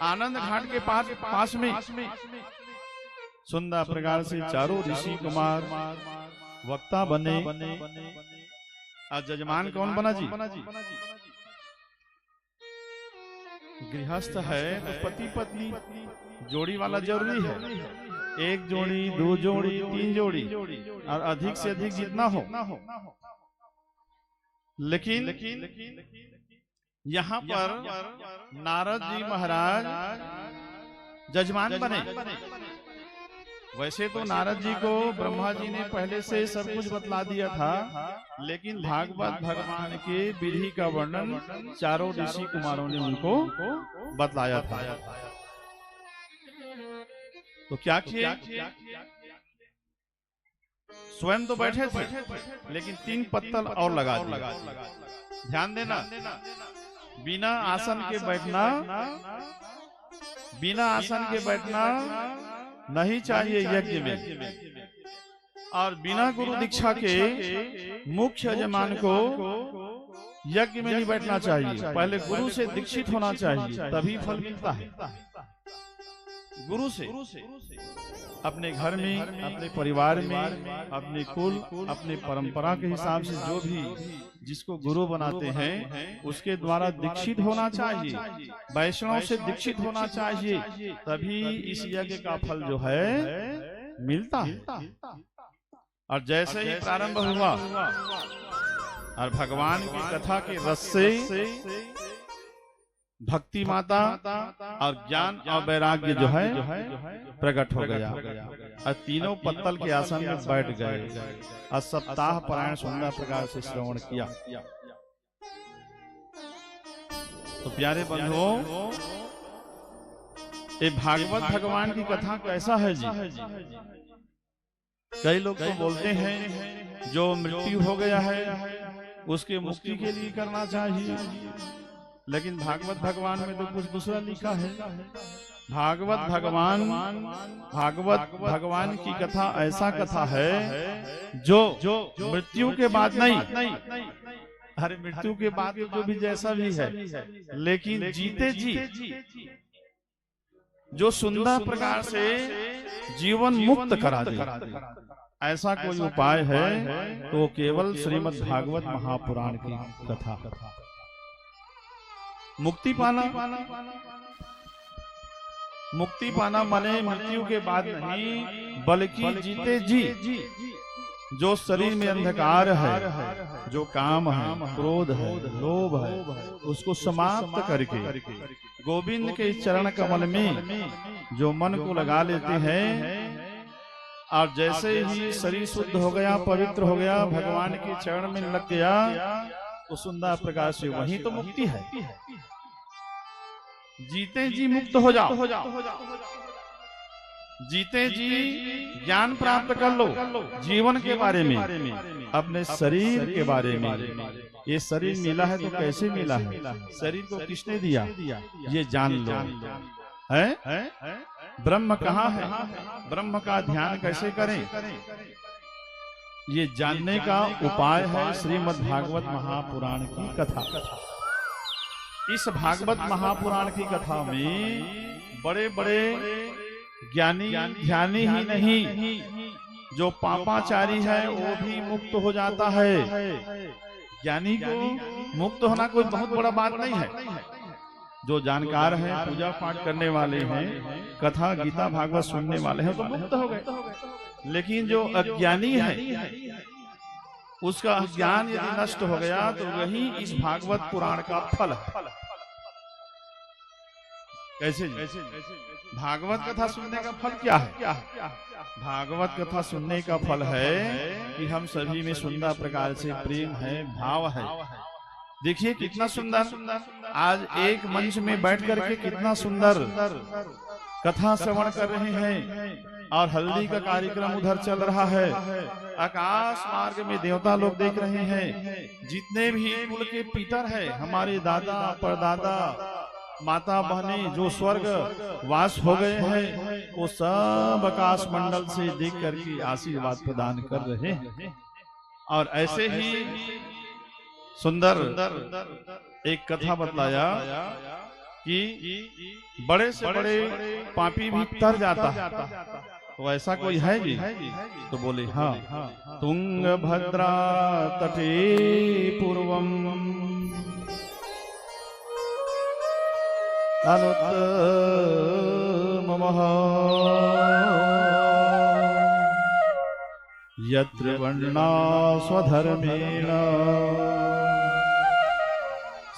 आनंद घाट के पास में सुंदर प्रकार से चारों ऋषि कुमार वक्ता बने। और जजमान कौन बना जी? गृहस्थ है तो पति पत्नी जोड़ी वाला जरूरी है। एक जोड़ी, दो जोड़ी, तीन जोड़ी और अधिक से अधिक जितना हो। लेकिन यहाँ पर नारद जी महाराज जजमान बने। वैसे तो नारद जी को ब्रह्मा जी ने पहले से सब कुछ बतला दिया था, लेकिन भागवत भगवान के विधि का वर्णन चारों ऋषि कुमारों ने उनको बतलाया था। तो क्या किया? स्वयं तो बैठे थे, लेकिन 3 पत्तल और लगा दिया। ध्यान देना, बिना आसन के बैठना, बिना आसन के बैठना नहीं चाहिए यज्ञ में। और बिना गुरु दीक्षा के मुख्य यजमान को यज्ञ में नहीं बैठना चाहिए। पहले गुरु से दीक्षित होना चाहिए, तभी फल मिलता है। गुरु से अपने घर में, अपने परिवार में, अपने कुल, अपने परंपरा के हिसाब से जो भी जिसको गुरु बनाते हैं उसके द्वारा दीक्षित होना चाहिए। वैष्णव से दीक्षित होना चाहिए, तभी इस यज्ञ का फल जो है मिलता है। और जैसे ही प्रारंभ हुआ और भगवान की कथा के रस से भक्ति माता और ज्ञान और वैराग्य जो है प्रकट हो गया और तीनों पत्तल के आसन में बैठ गए और सप्ताह पारायण सुंदर प्रकार से श्रवण किया। तो प्यारे बंधुओं, ये भागवत भगवान की कथा कैसा है जी? कई लोग तो बोलते हैं जो मृत्यु हो गया है उसके मुक्ति के लिए करना चाहिए, लेकिन भागवत भगवान में तो कुछ दूसरा लिखा है। भागवत भगवान की कथा ऐसा कथा है जो मृत्यु के बाद नहीं, अरे मृत्यु के बाद जो भी जैसा भी है, लेकिन जीते जी जो सुंदर प्रकार से जीवन मुक्त करा दे, ऐसा कोई उपाय है तो केवल श्रीमद् भागवत महापुराण की कथा। मुक्ति पाना, मुक्ति पाना माने मृत्यु के बाद नहीं, बल्कि जीते जी जो शरीर में अंधकार है, जो काम है, क्रोध है, लोभ है, उसको समाप्त करके गोविंद के चरण कमल में जो मन को लगा लेते हैं और जैसे ही शरीर शुद्ध हो गया, पवित्र हो गया, भगवान के चरण में लग गया, तो सुंदर प्रकार से वही तो मुक्ति है। जीते जी मुक्त हो जाओ, जीते जी ज्ञान प्राप्त कर लो जीवन के बारे में, अपने शरीर के बारे में। ये शरीर मिला है तो कैसे मिला है, शरीर को किसने दिया, ये जान लो। है ब्रह्म कहाँ है, ब्रह्म का ध्यान कैसे करें, ये जानने का उपाय है श्रीमद् भागवत महापुराण की कथा। इस भागवत महापुराण की कथा में बड़े बड़े ज्ञानी ध्यानी ही नहीं, जो पापाचारी है वो भी मुक्त हो जाता है। ज्ञानी को मुक्त होना कोई बहुत बड़ा बात नहीं है। जो जानकार हैं, पूजा पाठ करने वाले हैं, कथा गीता भागवत सुनने वाले हैं, तो मुक्त हो गए। लेकिन जो अज्ञानी है, उसका ज्ञान यदि नष्ट हो गया तो वही इस भागवत पुराण का फल है। कैसे? भागवत कथा सुनने का फल क्या है? भागवत कथा सुनने का फल है कि हम सभी में सुंदर प्रकार से प्रेम है, भाव है। देखिए कितना सुंदर, आज एक मंच में बैठ करके कितना सुंदर कथा श्रवण कर रहे हैं और हल्दी का कार्यक्रम उधर चल रहा है। आकाश मार्ग में देवता लोग देख रहे हैं। जितने भी कुल के पितर है, हमारे दादा परदादा माता बहने जो स्वर्ग वास हो गए हैं, वो सब आकाश मंडल से देख करके आशीर्वाद प्रदान कर रहे हैं। और ऐसे ही सुंदर एक कथा बतलाया कि बड़े से बड़े पापी भी तर जाता है, तो ऐसा कोई है जी? तो बोले हाँ, तुंगभद्रा तटे पूर्वम अनुत्तमः यत्र वर्णा स्वधर्मेण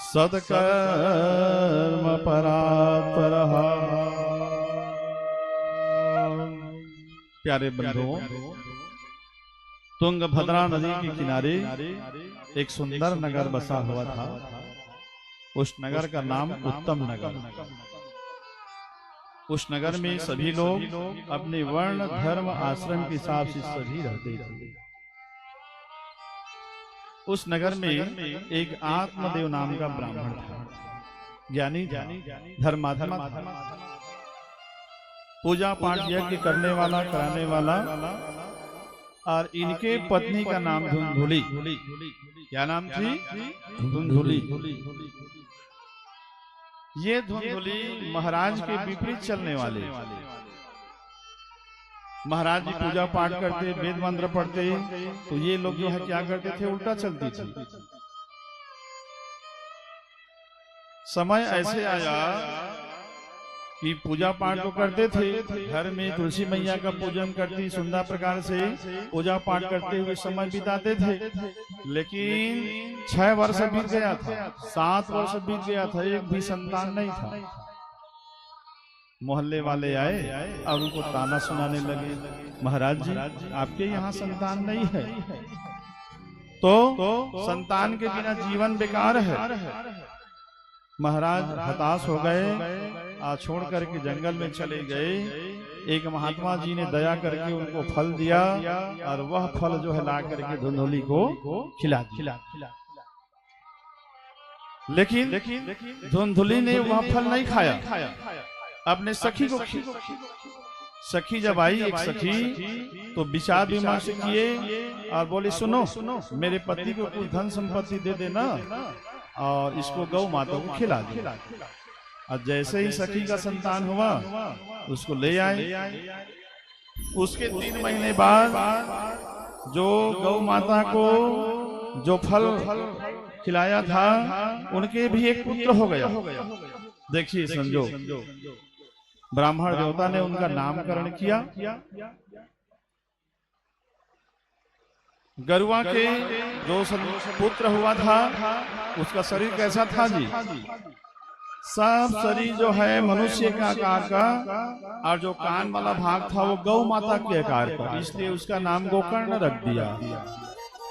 सत्कर्म परात्परः। प्यारे बंधुओं, तुंगभद्रा नदी के किनारे एक सुंदर नगर बसा हुआ था। उस नगर का नाम उत्तम नगर। उस नगर में सभी लोग अपने वर्ण धर्म आश्रम के हिसाब से सभी रहते थे। उस नगर में एक आत्मदेव नाम का ब्राह्मण था, ज्ञानी धर्मात्मा, पूजा पाठ यज्ञ करने वाला, कराने वाला। और इनके पत्नी का नाम धुंधुली। क्या नाम थी? धुंधुली। ये धुंधुली महाराज के विपरीत चलने वाले। महाराज जी पूजा पाठ करते, वेद मंत्र पढ़ते, तो ये लोग जो है क्या करते थे? उल्टा चलती थी। समय ऐसे आया कि पूजा पाठ तो करते थे, घर में तुलसी मैया का पूजन करती, सुंदर प्रकार से पूजा पाठ करते हुए समय बिताते थे। लेकिन 6 वर्ष बीत गया था, 7 वर्ष बीत गया था, एक भी संतान नहीं था। मोहल्ले वाले आए और उनको ताना सुनाने लगे, महाराज जी आपके यहाँ संतान नहीं है, तो संतान के बिना जीवन बेकार है। महाराज हताश हो गए और छोड़ करके जंगल में चले गए। एक महात्मा जी ने दया करके उनको फल दिया और वह फल जो है ला करके धुंधुली को खिला दिया। लेकिन धुंधुली ने वह फल नहीं खाया, अपने सखी को सखी जब आई, एक सखी, तो विचार विमर्श किए और बोले सुनो, मेरे पति को कुछ धन संपत्ति दे देना और इसको गौ माता को खिला दे। और जैसे ही सखी का संतान हुआ उसको ले आए। उसके 3 महीने बाद जो गौ माता को जो फल खिलाया था उनके भी एक पुत्र हो गया। देखिए संजोग, ब्राह्मण देवता ने उनका नामकरण किया। गरुआ के जो पुत्र हुआ था उसका शरीर कैसा था जी? सब शरीर जो है मनुष्य का आकार का, और जो कान वाला भाग था वो गौ माता के आकार का, इसलिए उसका नाम गोकर्ण रख दिया।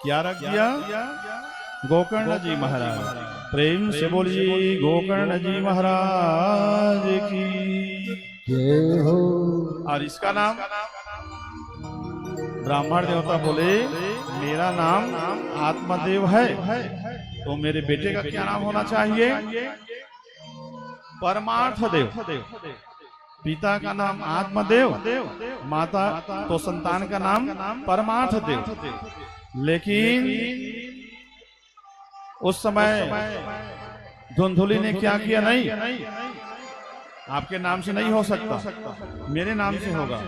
क्या रख दिया? गोकर्ण जी महाराज। प्रेम से बोलिए गोकर्ण जी महाराज की जय हो। और इसका नाम ब्राह्मण देवता बोले मेरा नाम आत्मदेव है, तो मेरे बेटे का क्या नाम होना चाहिए? परमार्थ देव। पिता का नाम आत्मदेव, माता तो संतान का नाम परमार्थ देव। लेकिन उस समय धुंधुली ने क्या किया? नहीं, आपके नाम से नहीं हो सकता, मेरे नाम से होगा,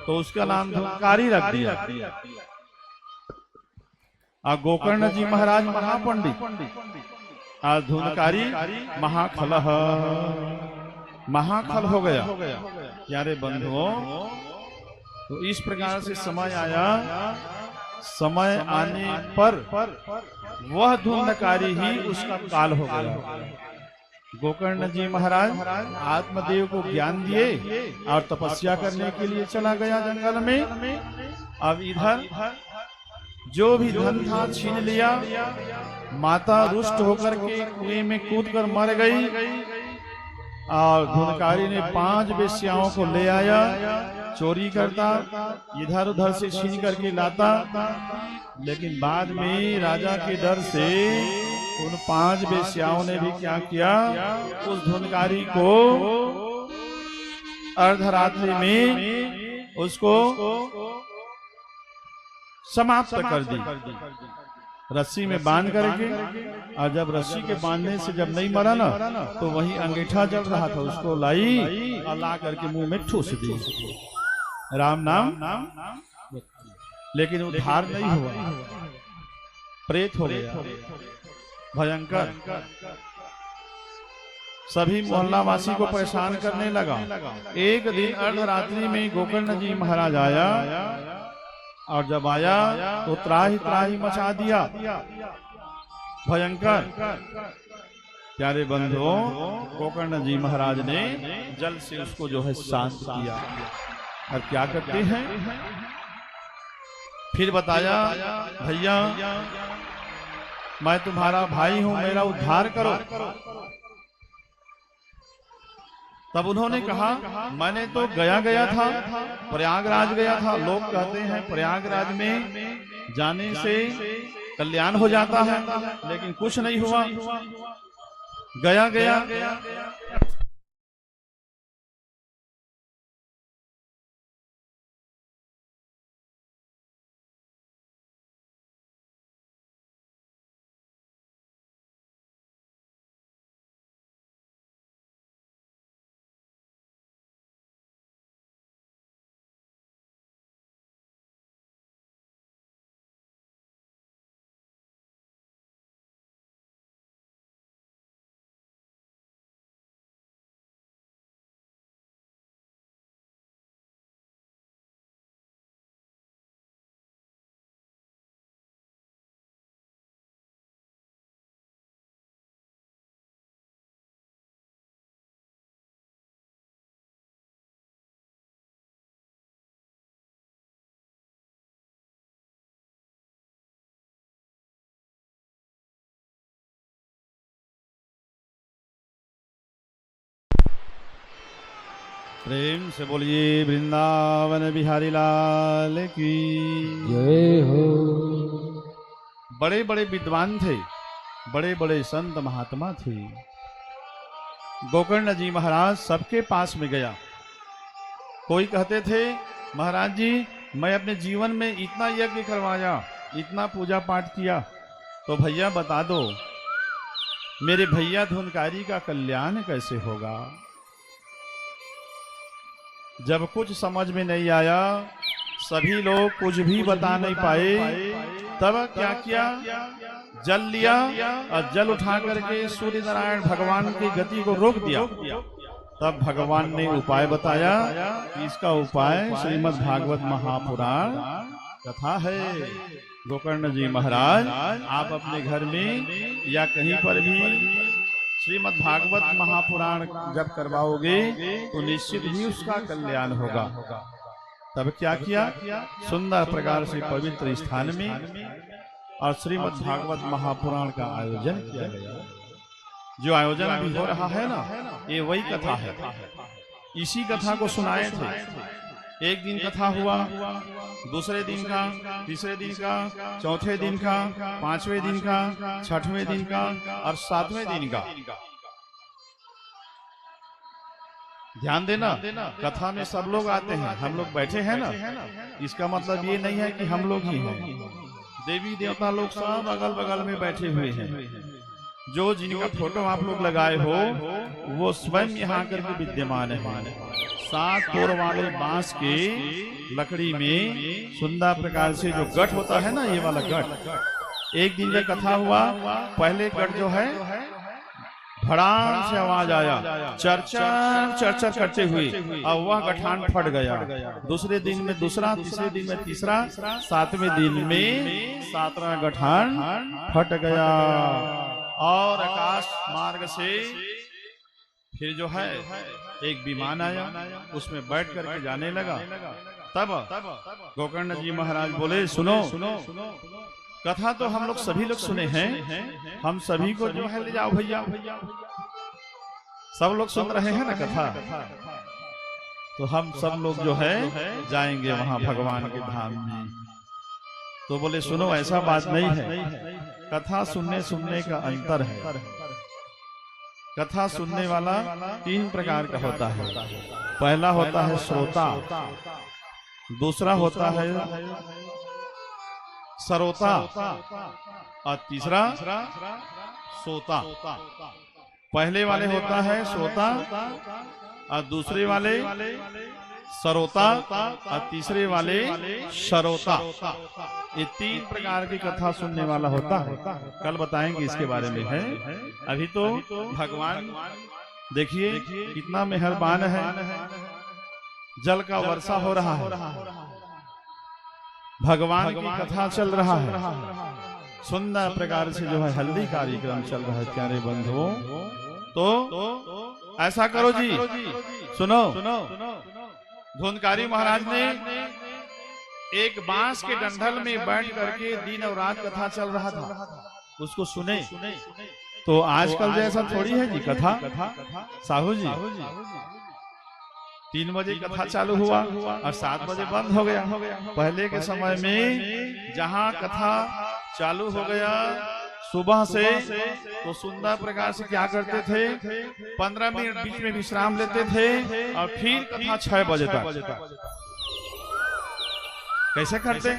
तो उसका नाम धुंधकारी रख दिया। और गोकर्ण जी महाराज महापंडित और धुंधकारी महाखलह, महाखल हो गया। प्यारे बंधुओं, तो इस प्रकार से समय आया, समय आने पर वह धुंधकारी ही उसका काल हो गया। गोकर्ण जी महाराज आत्मदेव को ज्ञान दिए और तपस्या करने के लिए चला गया जंगल में। अब इधर जो भी धन था छीन लिया। माता रुष्ट होकर के कुएं में कूदकर मर गई और धुंधकारी ने 5 वेश्याओं को ले आया, चोरी करता, इधर उधर से छीन करके लाता। लेकिन बाद में राजा के डर से उन 5 वेश्याओं ने भी क्या किया, उस धुंधकारी को अर्धरात्रि में उसको समाप्त कर दी, रस्सी में बांध करके और जब रस्सी के बांधने से जब नहीं मरा ना तो वही अंगीठा जल रहा था, उसको लाई और ला करके मुंह में ठूस दी, राम नाम, लेकिन उद्धार नहीं हुआ, प्रेत हो गया भयंकर। सभी मोहल्ला वासी को परेशान करने लगा। एक दिन अर्धरात्रि में गोकर्ण जी महाराज आया, और जब आया तो त्राही त्राही मचा दिया भयंकर। प्यारे बंधुओं, गोकर्ण जी महाराज ने जल से उसको जो है शांत किया। और क्या करते हैं, फिर बताया, भैया मैं तुम्हारा भाई हूं, मेरा उद्धार करो। तब उन्होंने कहा, मैंने तो गया था, प्रयागराज गया था। लोग कहते हैं प्रयागराज में जाने से कल्याण हो जाता है, लेकिन कुछ नहीं हुआ। गया प्रेम से बोलिए वृंदावन बिहारी लाल की जय हो। बड़े बड़े विद्वान थे, बड़े बड़े संत महात्मा थे। गोकर्ण जी महाराज सबके पास में गया। कोई कहते थे, महाराज जी मैं अपने जीवन में इतना यज्ञ करवाया, इतना पूजा पाठ किया, तो भैया बता दो मेरे भैया धुनकारी का कल्याण कैसे होगा। जब कुछ समझ में नहीं आया, सभी लोग कुछ भी बता नहीं पाए, तब क्या किया, जल लिया और जल उठा करके सूर्य नारायण भगवान की गति को रोक दिया। तब भगवान ने उपाय बताया। इसका उपाय श्रीमद् भागवत महापुराण कथा है। गोकर्ण जी महाराज, आप अपने घर में या कहीं पर भी श्रीमद् भागवत महापुराण जब करवाओगे तो निश्चित ही उसका कल्याण होगा। तब क्या किया, सुंदर प्रकार से पवित्र स्थान में और श्रीमद् भागवत महापुराण का आयोजन किया गया। जो आयोजन अभी हो रहा है ना, ये वही कथा है। इसी कथा को सुनाए थे। एक दिन कथा हुआ, दूसरे दिन का, तीसरे दिन का, चौथे दिन का, पांचवें दिन का, छठवें दिन का और सातवें दिन का। ध्यान देना, कथा में सब लोग आते हैं, हम लोग बैठे हैं ना, इसका मतलब ये नहीं है कि हम लोग ही हैं। देवी देवता लोग सब अगल बगल में बैठे हुए हैं। जो जिनका फोटो आप लोग लगाए हो वो स्वयं यहाँ करके विद्यमान है। 7 कोर वाले बांस के लकड़ी में सुंदर प्रकार से जो गठ होता है ना, ये वाला गठ। एक दिन जब कथा हुआ, पहले गठ जो है भड़ाम से आवाज आया, चरचर चरचर करते हुए, और वह गठान फट गया। दूसरे दिन में दूसरा, तीसरे दिन में तीसरा, 7वें दिन में 7वां गठान फट गया। और आकाश मार्ग से फिर जो है एक विमान आया, उसमें बैठ करके जाने लगा। तब गोकर्ण जी महाराज बोले, सुनो कथा तो हम लोग सभी लोग सुने हैं, हम सभी को जो है ले जाओ भैया। सब लोग सुन रहे हैं ना कथा, तो हम सब लोग जो है जाएंगे वहां भगवान के धाम में। तो बोले, सुनो ऐसा बात नहीं है, कथा सुनने का अंतर है। कथा सुनने वाला 3 प्रकार का होता है। पहला होता है श्रोता, दूसरा होता है सरोता, और तीसरा सोता। पहले वाले होता है सोता, और दूसरे वाले सरोता, और तीसरे वाले शरोता। ये 3 प्रकार की कथा सुनने वाला होता है। कल बताएंगे इसके बारे में है। अभी तो भगवान देखिए कितना मेहरबान है, जल का वर्षा हो रहा है, भगवान की कथा चल रहा है, सुंदर प्रकार से जो है हल्दी कार्यक्रम चल रहा है। प्यारे बंधुओं, तो ऐसा करो जी, सुनो, धुंधकारी महाराज ने एक बांस के डंडल में बैठ करके दिन और रात कथा चल रहा था, उसको सुने। तो आजकल जैसा थोड़ी है जी कथा, साहू जी 3 बजे कथा चालू हुआ और 7 बजे बंद हो गया। पहले के समय में जहाँ कथा चालू हो गया सुबह से, तो सुंदर प्रकार से क्या करते थे, 15 मिनट बीच में विश्राम लेते थे और फिर कथा 6 बजे तक। कैसे करते?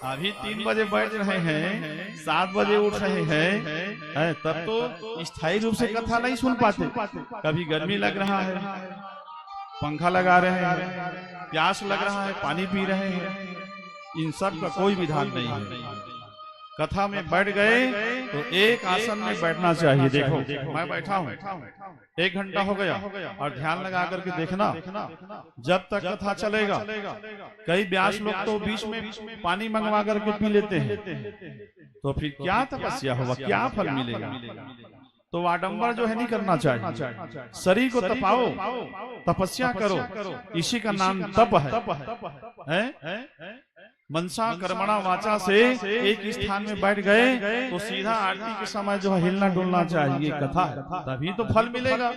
अभी 3 बजे बैठ रहे हैं, 7 बजे उठ रहे हैं, तब तो स्थायी रूप से कथा नहीं सुन पाते। कभी गर्मी लग रहा है, पंखा लगा रहे हैं, प्यास लग रहा है, पानी पी रहे हैं, इन सब का कोई विधान नहीं है। कथा में बैठ गए तो एक आसन में बैठना चाहिए। देखो मैं बैठा हूँ, 1 घंटा हो गया, और ध्यान लगा करके देखना जब तक कथा चलेगा। कई व्यास लोग तो बीच में पानी मंगवा करके पी लेते हैं, तो फिर क्या तपस्या होगा, क्या फल मिलेगा? तो आडंबर जो है नहीं करना चाहिए। शरीर को तपाओ, तपस्या करो, इसी का नाम तप है। मनसा कर्मणा वाचा से एक स्थान में बैठ गए तो सीधा आरती के समय जो है हिलना डुलना चाहिए, कथा, तभी तो फल मिलेगा।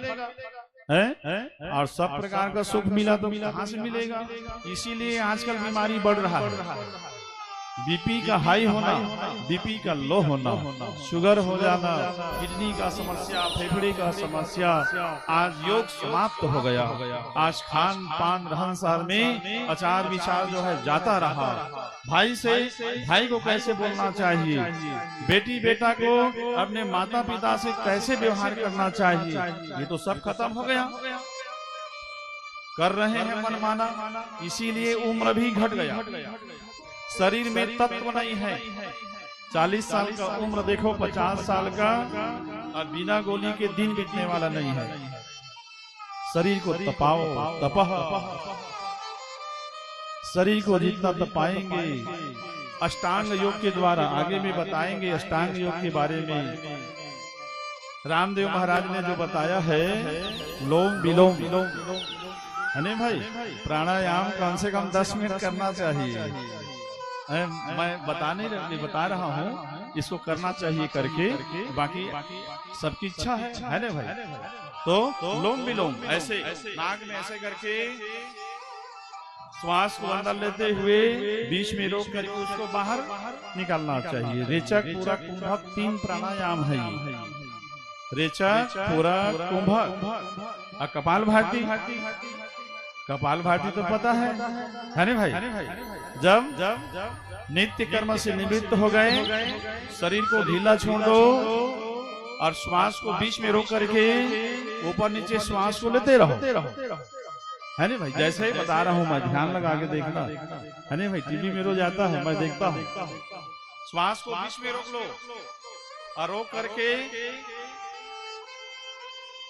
और सब प्रकार का सुख मिला तो कहाँ से मिलेगा? इसीलिए आजकल बीमारी बढ़ रहा है। बीपी का हाई होना, बीपी का लो होना, शुगर हो जाना, किडनी का समस्या, फेफड़े का समस्या, आज योग समाप्त हो गया। आज खान पान रहन सहन में आचार विचार जो है जाता रहा। भाई से भाई को कैसे बोलना चाहिए, बेटी बेटा को अपने माता पिता से कैसे व्यवहार करना चाहिए, ये तो सब खत्म हो गया। कर रहे हैं मनमाना, इसीलिए उम्र भी घट गया। शरीर में तत्व नहीं है। 40 साल का उम्र देखो, 50 साल का, और बिना गोली के दिन बीतने वाला नहीं है। शरीर को तपाओ, तपह। शरीर को जितना तपाएंगे अष्टांग योग के द्वारा, आगे में बताएंगे अष्टांग योग के बारे में। रामदेव महाराज ने जो बताया है, लोम विलोम, है नहीं भाई? प्राणायाम कम से कम 10 मिनट करना चाहिए। मैं बता रहा हूँ, इसको करना चाहिए करके, बाकी सबकी इच्छा है ना भाई? तो लोम विलोम ऐसे नाक में ऐसे करके श्वास को अंदर लेते हुए बीच में रोक करके उसको बाहर निकालना चाहिए। रेचक, पूरक, कुंभक 3 प्राणायाम है। रेचक, पूरक, कुंभक और कपाल भाती। कपाल भाती तो पता है ना भाई? जब नित्य कर्म से निवृत्त हो गए, शरीर को ढीला छोड़ दो और श्वास को बीच में रोक करके ऊपर नीचे श्वास को लेते रहो, है ना भाई? जैसे ही बता रहा हूँ मैं, ध्यान लगा के देखना, है ना भाई? टीवी में रोज आता है, मैं देखता हूँ। श्वास को बीच में रोक लो और रोक करके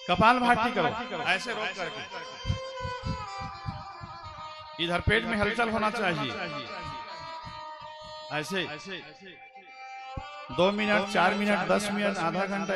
कपाल भाती करो, ऐसे रोक करके। इधर पेट में हलचल होना चाहिए, ऐसे 2 मिनट, 4 मिनट, 10 मिनट, आधा घंटा